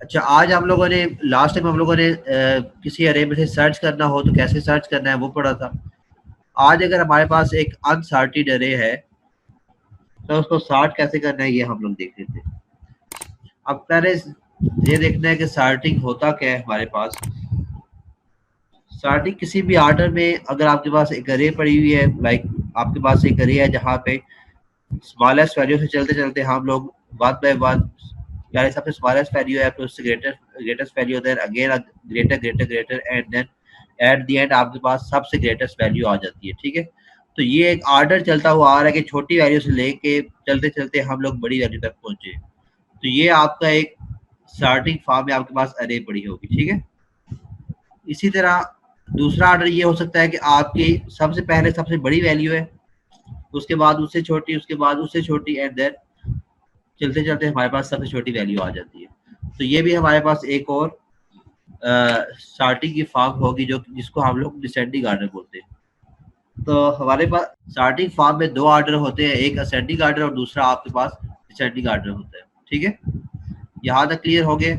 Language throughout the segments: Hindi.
अच्छा, आज हम लोगों ने लास्ट टाइम हम लोगों ने किसी अरे में से सर्च करना हो तो कैसे सर्च करना है वो पढ़ा था। आज अगर हमारे पास एक अनसॉर्टेड अरे है तो उसको सॉर्ट कैसे करना है ये हम लोग देख लेते हैं। अब पहले ये देखना है कि सॉर्टिंग होता क्या है हमारे पास। सॉर्टिंग किसी भी ऑर्डर में अगर आपके पास एक अरे पड़ी हुई है, लाइक आपके पास एक अरे है जहाँ पे स्मॉलेस्ट वैल्यू से चलते चलते हम लोग वन बाय वन, यानी सबसे स्मॉलेस्ट वैल्यू है फिर उससे greatest value, then again greater greater greater and then at the end आपके पास सबसे ग्रेटेस्ट वैल्यू आ जाती है। ठीक है, तो ये एक ऑर्डर चलता हुआ आ रहा है कि छोटी वैल्यू से लेके चलते चलते हम लोग बड़ी वैल्यू तक पहुंचे। तो ये आपका एक स्टार्टिंग फॉर्म में आपके पास अरे पड़ी होगी। ठीक है, इसी तरह दूसरा ऑर्डर ये हो सकता है कि आपकी सबसे पहले सबसे बड़ी वैल्यू है, उसके बाद उससे छोटी, उसके बाद उससे छोटी एंड देन चलते चलते हमारे पास सबसे छोटी वैल्यू आ जाती है। तो ये भी हमारे पास एक और स्टार्टिंग की फॉर्म होगी जो जिसको हम लोग डिसेंडिंग ऑर्डर बोलते हैं। तो हमारे पास स्टार्टिंग फॉर्म में दो ऑर्डर होते हैं, एक असेंडिंग ऑर्डर और दूसरा आपके पास डिसेंडिंग ऑर्डर होता है। ठीक है, यहाँ तक क्लियर हो गए।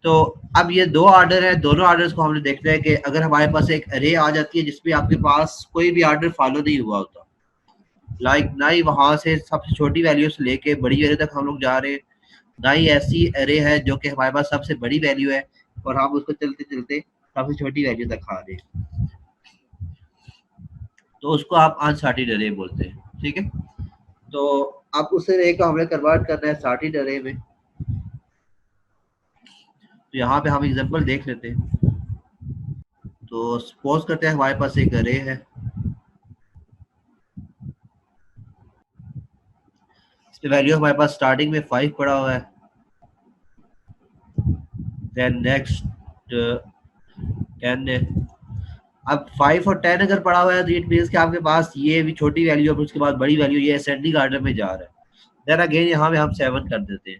तो अब ये दो ऑर्डर है, दोनों ऑर्डर्स को हमने देखना है कि अगर हमारे पास एक अरे आ जाती है जिसमें आपके पास कोई भी ऑर्डर फॉलो नहीं हुआ होता, लाइक ना ही वहां से सबसे छोटी वैल्यू से लेके बड़ी वैल्यू तक हम लोग जा रहे हैं, ना ही ऐसी अरे है जो कि हमारे पास सबसे बड़ी वैल्यू है और हम उसको चलते चलते सबसे छोटी वैल्यू तक आ रहे हैं, तो उसको आप अनसॉर्टेड अरे बोलते हैं। ठीक है, तो अब उस अरे को हमने कन्वर्ट करना है सॉर्टेड अरे में। तो यहाँ पे हम एग्जांपल देख लेते हैं। तो सपोज करते हैं हमारे पास एक अरे है, इसमें वैल्यू हमारे पास स्टार्टिंग में 5 पड़ा हुआ है, देन नेक्स्ट 10 है। अब 5 और 10 अगर पड़ा हुआ है तो इट मीन्स कि आपके पास ये भी छोटी वैल्यू है, उसके बाद बड़ी वैल्यू, ये असेंडिंग ऑर्डर में जा रहा है। देन अगेन यहाँ पे हम 7 कर देते हैं।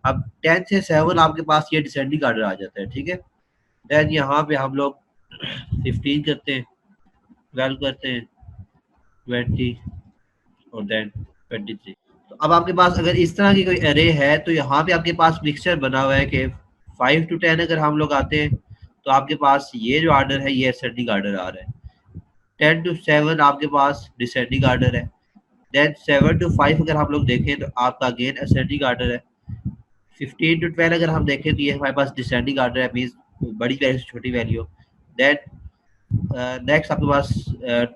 अब 10 से 7 आपके पास ये डिसेंडिंग ऑर्डर आ जाता है। ठीक है, देन यहाँ पे हम लोग 15 करते हैं, 12 करते हैं, 20 और देन 23। तो अब आपके पास अगर इस तरह की कोई अरे है तो यहाँ पे आपके पास मिक्सचर बना हुआ है कि 5 to 10 अगर हम लोग आते हैं तो आपके पास ये जो ऑर्डर है ये असेंडिंग ऑर्डर आ रहा है, 10 to 7 आपके पास डिसेंडिंग ऑर्डर है, देन 7 to 5 अगर हम लोग देखें तो आपका अगेन असेंडिंग ऑर्डर है, 15 to 12 अगर हम देखें तो ये हमारे पास डिसेंडिंग ऑर्डर है, मीन्स बड़ी वैल्यू से छोटी वैल्यू। देन नेक्स्ट आपके पास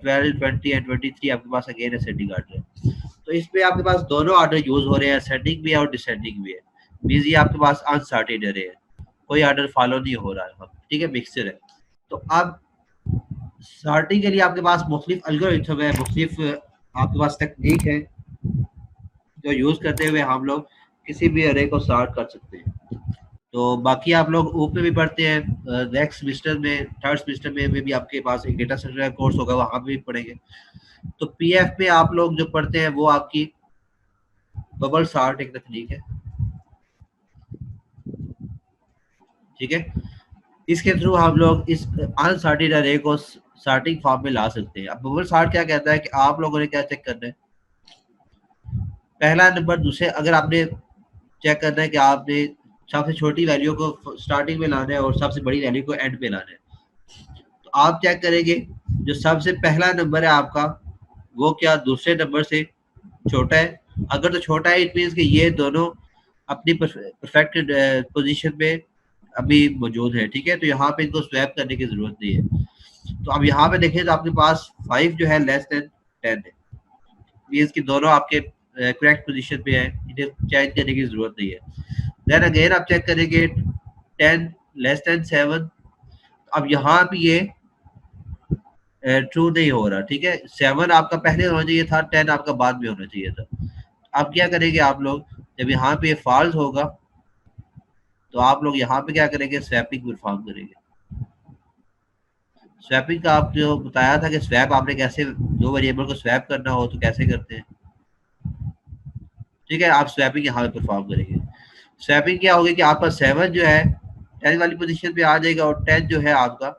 12, 20 एंड 23 आपके पास अगेन असेंडिंग ऑर्डर है। तो इसमें आपके पास दोनों ऑर्डर यूज हो रहे हैं, असेंडिंग भी है और डिसेंडिंग भी है, मीन्स ये आपके पास अनसॉर्टेड अरे है, कोई ऑर्डर फॉलो नहीं हो रहा है। ठीक है, मिक्सचर है। तो अब सॉर्टिंग के लिए आपके पास मुख्तलिफ एल्गोरिथम है, मुख्तलिफ आपके पास टेक्निक है जो यूज करते हुए हम लोग किसी भी अरे को सॉर्ट कर सकते हैं। तो बाकी आप लोग ऊपर भी पढ़ते हैं, नेक्स्ट सेमेस्टर में, थर्ड सेमेस्टर में भी आपके पास एक डेटा सेंटर का कोर्स होगा, वहां पे भी पढ़ेंगे। तो पीएफ में आप लोग जो पढ़ते हैं वो आपकी बबल सॉर्ट एक तकनीक है। ठीक है, इसके थ्रू हम लोग इस अनसॉर्टेड अरे को सॉर्टिंग फॉर्म में ला सकते हैं। अब बबल सॉर्ट क्या कहता है कि आप लोगों ने क्या चेक करना है, पहला नंबर दूसरे, अगर आपने चेक करना है कि आपने सबसे छोटी वैल्यू को स्टार्टिंग में लाना है और सबसे बड़ी वैल्यू को एंड में लाना है, तो आप चेक करेंगे जो सबसे पहला नंबर है आपका वो क्या दूसरे नंबर से छोटा है। अगर तो छोटा है इट मीन्स कि ये दोनों अपनी परफेक्ट पोजीशन में अभी मौजूद है। ठीक है, तो यहाँ पे इनको स्वैप करने की जरूरत नहीं है। तो अब यहाँ पे देखें तो आपके पास 5 जो है लेस देन 10 है, मीन्स कि दोनों आपके करेक्ट पोजीशन पे है, इन्हें चेंज करने की जरूरत नहीं है। देन अगेन आप चेक करेंगे 10 लेस देन 7, अब यहाँ पे ये ट्रू नहीं हो रहा। ठीक है, 7 आपका पहले होना चाहिए था, 10 आपका बाद में होना चाहिए था। अब क्या करेंगे आप लोग, जब यहाँ पे फॉल्स होगा तो आप लोग यहाँ पे क्या करेंगे, स्वैपिंग परफॉर्म करेंगे। स्वैपिंग का आप जो बताया था कि स्वैप आपने कैसे दो वेरिएबल को स्वैप करना हो तो कैसे करते हैं। ठीक है, आप स्वैपिंग यहाँ पे परफॉर्म करेंगे। स्वैपिंग क्या होगी कि आपका 7 जो है 10 वाली पोजीशन पे आ जाएगा और 10 जो है आपका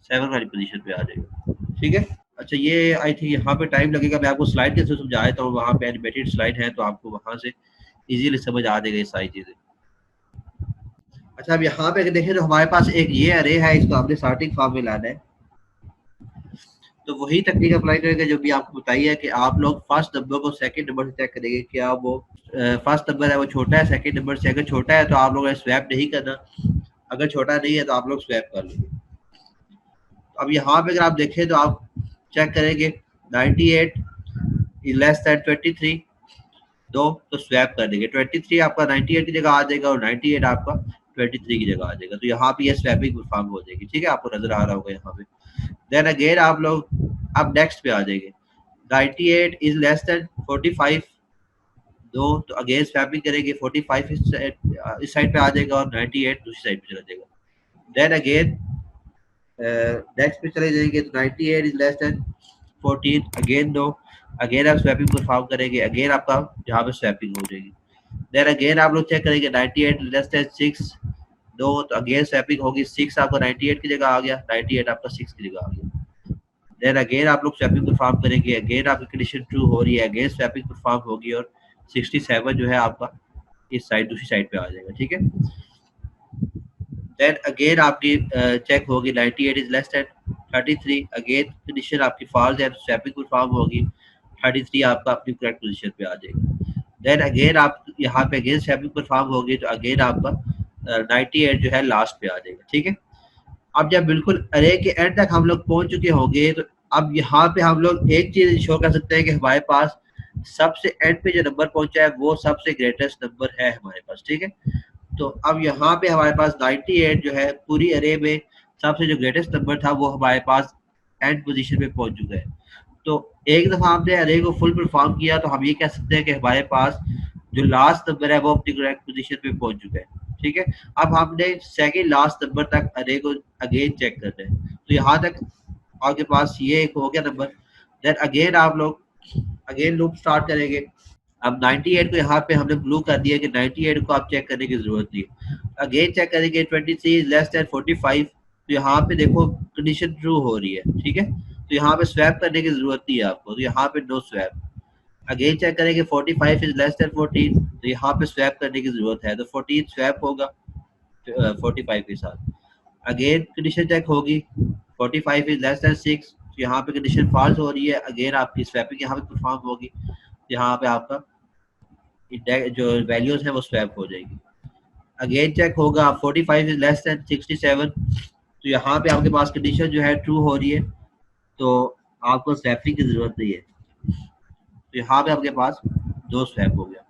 7 वाली पोजीशन पे आ जाएगा। ठीक है, अच्छा ये आई थिंक यहाँ पे टाइम लगेगा, मैं आपको स्लाइड के थ्रू समझा देता हूँ, वहाँ पे एनिमेटेड स्लाइड है तो आपको वहाँ से इजीली समझ आ जाएगा ये सारी चीजें। अच्छा, अब यहाँ पे अगर देखें तो हमारे पास एक ये अरे है, इसको हमने स्टार्टिंग फॉर्म में लाना है। तो वही तकनीक अप्लाई करेंगे जो भी आपको बताई है कि आप लोग फर्स्ट नंबर को सेकंड नंबर से चेक करेंगे, क्या वो फर्स्ट नंबर है वो छोटा है सेकंड नंबर से। अगर छोटा है तो आप लोगों ने स्वैप नहीं करना, अगर छोटा नहीं है तो आप लोग स्वैप कर लेंगे। अब यहाँ पे अगर आप देखें तो आप चेक करेंगे 98 इज लेस देन 23, दो तो स्वैप कर देंगे। 23 आपका 98 की जगह आ जाएगा और 98 आपका 23 की जगह आ जाएगा। तो यहाँ पे ये स्वैपिंग परफॉर्म हो जाएगी। ठीक है, आपको नजर आ रहा होगा यहाँ पे। देन अगेन आप लोग अब नेक्स्ट पे आ जाएंगे। 98 इज लेस देन 45, दो तो अगेन स्वैपिंग करेंगे। 45 इस साइड पे आ जाएगा और 98 दूसरी साइड पे चला जाएगा। देन अगेन नेक्स्ट पे चले जाएंगे तो 98 इज लेस देन 14, अगेन दो, अगेन आप स्वैपिंग परफॉर्म करेंगे, अगेन आपका यहाँ पे स्वैपिंग हो जाएगी। देन अगेन आप लोग चेक करेंगे 98 लेस देन 6, दो तो अगेन स्वैपिंग होगी। 6 आपका 98 की जगह आ गया, 98 आपका 6 की जगह आ गया। देन अगेन आप लोग स्वैपिंग परफॉर्म करेंगे, अगेन आपकी कंडीशन ट्रू हो रही है, अगेन स्वैपिंग परफॉर्म होगी और 67 जो है आपका इस साइड दूसरी साइड पे आ जाएगा। ठीक है, देन अगेन आपकी चेक होगी 98 is less than 33, again condition आपकी फॉल्स है तो स्वैपिंग परफॉर्म होगी। 33 आपका अपनी करेक्ट पोजीशन पे आ जाएगा। देन अगेन आप यहाँ पे अगेन स्वैपिंग परफॉर्म होगी तो अगेन आपका 98 जो है लास्ट पे आ जाएगा। ठीक है, अब जब बिल्कुल अरे के एंड तक हम लोग पहुंच चुके होंगे तो अब यहाँ पे हम लोग एक चीज शो कर सकते हैं कि हमारे पास सबसे एंड पे जो नंबर पहुंचा है वो सबसे ग्रेटेस्ट नंबर है हमारे पास। ठीक है, तो अब यहाँ पे हमारे पास 98 जो है पूरी अरे में सबसे जो ग्रेटेस्ट नंबर था वो हमारे पास एंड पोजीशन पे पहुंच चुका है। तो एक दफा हमने अरे को फुल परफॉर्म किया तो हम ये कह सकते हैं कि हमारे पास जो लास्ट नंबर है वो अपनी करेक्ट पोजीशन पे पहुंच चुका है। ठीक है, अब हमने सेकंड लास्ट नंबर तक अरे को अगेन चेक करना है। तो यहाँ तक आपके पास ये एक हो गया नंबर। देन अगेन आप लोग अगेन लूप स्टार्ट करेंगे। अब 98 को यहाँ पे हमने ब्लू कर दिया कि 98 को आप चेक करने की जरूरत नहीं है। अगेन चेक करेंगे 23 लेस देन 45, तो यहाँ पे देखो कंडीशन ट्रू हो रही है। ठीक है, तो यहाँ पे स्वैप करने की जरूरत नहीं है आपको, तो यहाँ पे नो स्वैप। अगेन चेक करेंगे 45 इज लेस देन 14, तो यहाँ पे स्वैप करने की जरूरत है, तो 14 स्वैप होगा 45 के साथ। अगेन कंडीशन चेक होगी 45 इज लेस देन 6, तो यहाँ पे कंडीशन फॉल्स हो रही है, अगेन आपकी स्वैपिंग यहाँ पे परफॉर्म होगी, यहाँ पे आपका जो वैल्यूज है वो स्वैप हो जाएगी। अगेन चेक होगा 45 इज लेस देन 67, तो यहाँ पे आपके पास कंडीशन जो है ट्रू हो रही है, तो आपको स्वैपिंग की जरूरत नहीं है, तो यहाँ पे आपके पास दो स्वैप हो गया।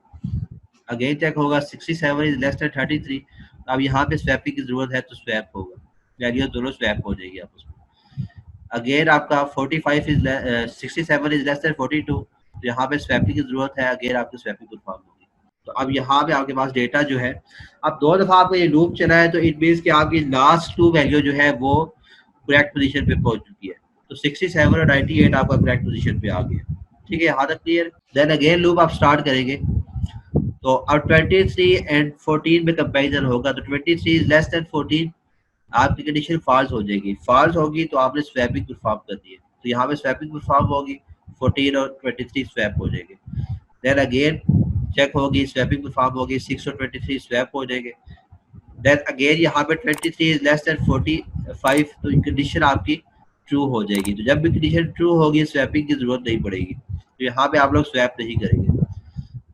अगेन चेक होगा 67 इज लेस देन 33, अब यहाँ पे स्वैपिंग की जरूरत है तो स्वैप होगा, वैल्यू दोनों स्वैप हो जाएगी आपस में। अगेन आपका 45 इज 67 इज लेस देन 42, तो यहाँ पे स्वैपिंग की जरूरत है, अगेन आपकी स्वैपिंग परफॉर्म होगी। तो अब यहाँ पे आपके पास डेटा जो है, अब दो दफा आपको ये लूप चला है तो इट मीन्स कि आपकी लास्ट टू वैल्यू जो है वो करेक्ट पोजीशन पे पहुंच चुकी है। तो 67 और 98 आपका करेक्ट पोजीशन पे आ गया। ठीक है, यहाँ तक क्लियर। देन अगेन लूप आप स्टार्ट करेंगे, तो अब 23 एंड 14 में कंपैरिजन होगा, तो 23 इज लेस देन 14, आपकी कंडीशन फॉल्स हो जाएगी। फॉल्स होगी तो आपने स्वैपिंग परफॉर्म कर दी है, तो यहाँ पे स्वैपिंग परफॉर्म होगी, 14 और 23 स्वैप हो जाएंगे। देन अगेन चेक होगी, स्वैपिंग परफॉर्म होगी, 6 और 23 स्वैप हो जाएंगे। देन अगेन यहाँ पे 23 इज लेस देन 45, तो कंडीशन आपकी ट्रू हो जाएगी। तो जब भी कंडीशन ट्रू होगी स्वैपिंग की जरूरत नहीं पड़ेगी, तो यहाँ पे आप लोग स्वैप नहीं करेंगे।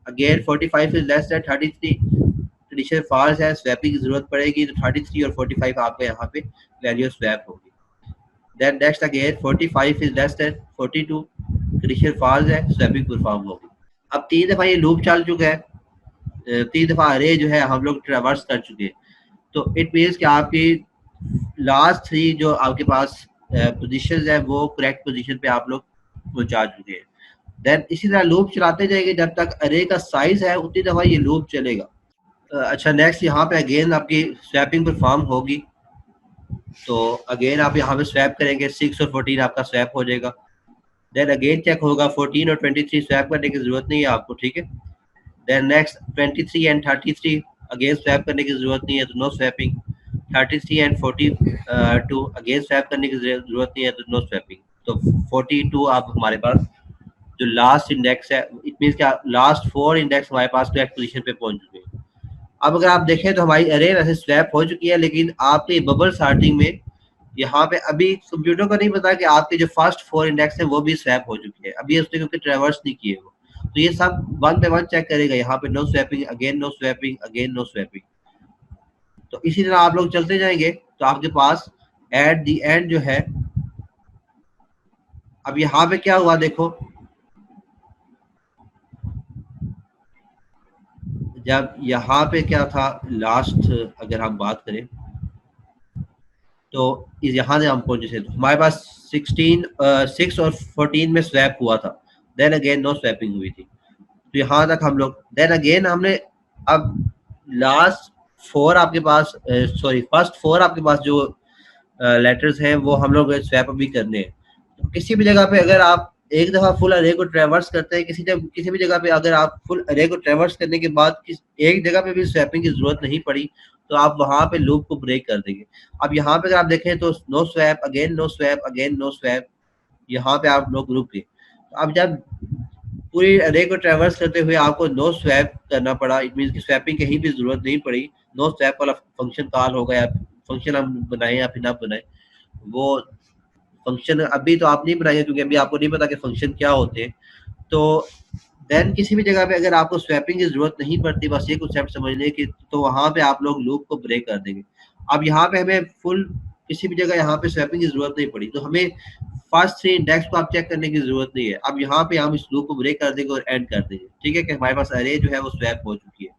Again 45 is less than 33, condition false है, स्वैपिंग की जरूरत पड़ेगी, तो 33 और 45 आपको यहाँ पे वैल्यू स्वैप होगी। Then next again 45 is less than 42, condition false है, स्वैपिंग परफॉर्म होगी। अब तीन दफा ये लूप चल चुका है, तीन दफा अरे जो है हम लोग ट्रेवर्स कर चुके हैं, तो इट मीन्स कि आपकी लास्ट थ्री जो आपके पास पोजीशंस है वो करेक्ट पोजीशन पे आप लोग पहुंचा चुके हैं। देन इसी तरह लूप चलाते जाएंगे जब तक अरे का साइज है उतनी दफा ये लूप चलेगा। अच्छा, नेक्स्ट यहाँ पे अगेन आपकी स्वैपिंग परफॉर्म होगी, तो अगेन आप यहाँ पे स्वैप करेंगे, 6 और 14 आपका स्वैप हो जाएगा। देन अगेन चेक होगा 14 और 23 स्वैप करने की जरूरत नहीं है आपको। ठीक है, then next 23 and 33 again swap करने की जरूरत नहीं है, तो no swapping. 33 and 42 again swap करने की जरूरत नहीं है, तो नो स्वैपिंग। तो 42 आप हमारे पास जो लास्ट इंडेक्स है, इट मीन्स क्या लास्ट 4 इंडेक्स हमारे पास करेक्ट पोजीशन पे पहुंच चुके हैं। अब अगर आप देखें तो हमारी अरे वैसे स्वैप हो चुकी है, लेकिन आपके बबल स्टार्टिंग में यहाँ पे अभी कंप्यूटर को नहीं पता कि आपके जो फर्स्ट 4 इंडेक्स है वो भी स्वैप हो चुके हैं, अभी उसने क्योंकि ट्रेवर्स नहीं किए वो, तो ये सब वन बाय वन चेक करेगा। यहाँ पे no swapping, again no swapping, again no swapping. तो इसी तरह आप लोग चलते जाएंगे तो आपके पास एट द एंड जो है, अब यहाँ पे क्या हुआ देखो, जब यहाँ पे क्या था लास्ट, अगर हम बात करें तो इस यहाँ से हम पहुंचे थे, तो हमारे पास 6 और 14 में स्वैप हुआ था, देन अगेन नो स्वैपिंग हुई थी। तो यहाँ तक हम लोग, देन अगेन हमने, अब लास्ट 4 आपके पास, सॉरी फर्स्ट 4 आपके पास जो लेटर्स हैं वो हम लोग स्वैप अभी करने हैं। तो किसी भी जगह पे अगर आप एक दफा फुल अरे को ट्रेवर्स करते हैं, किसी भी जगह पे अगर आप फुल अरे को ट्रेवर्स करने के बाद एक जगह पे भी स्वैपिंग की जरूरत नहीं पड़ी, तो आप वहां पे लूप को ब्रेक कर देंगे। अब यहाँ पे अगर आप देखें तो no swap, again no swap, again no swap, यहाँ पे आप लोग रुक गए। अब जब पूरी अरे को ट्रेवर्स करते हुए आपको नो स्वैप करना पड़ा, इट मीन की स्वैपिंग कहीं भी जरूरत नहीं पड़ी, नो स्वैप वाला फंक्शन कॉल हो गया, फंक्शन हम बनाए या फिर ना बनाए, वो फंक्शन अभी तो आप नहीं बनाएंगे क्योंकि अभी आपको नहीं पता कि फंक्शन क्या होते हैं। तो देन किसी भी जगह पे अगर आपको स्वैपिंग की जरूरत नहीं पड़ती, बस ये कॉन्सेप्ट समझने की, तो वहां पे आप लोग लूप को ब्रेक कर देंगे। अब यहाँ पे हमें फुल किसी भी जगह यहाँ पे स्वैपिंग की जरूरत नहीं पड़ी, तो हमें फर्स्ट 3 इंडेक्स को आप चेक करने की जरूरत नहीं है। अब यहाँ पे हम इस लूप को ब्रेक कर देंगे और एंड कर देंगे, ठीक है, कि हमारे पास अरे जो है वो स्वैप हो चुकी है।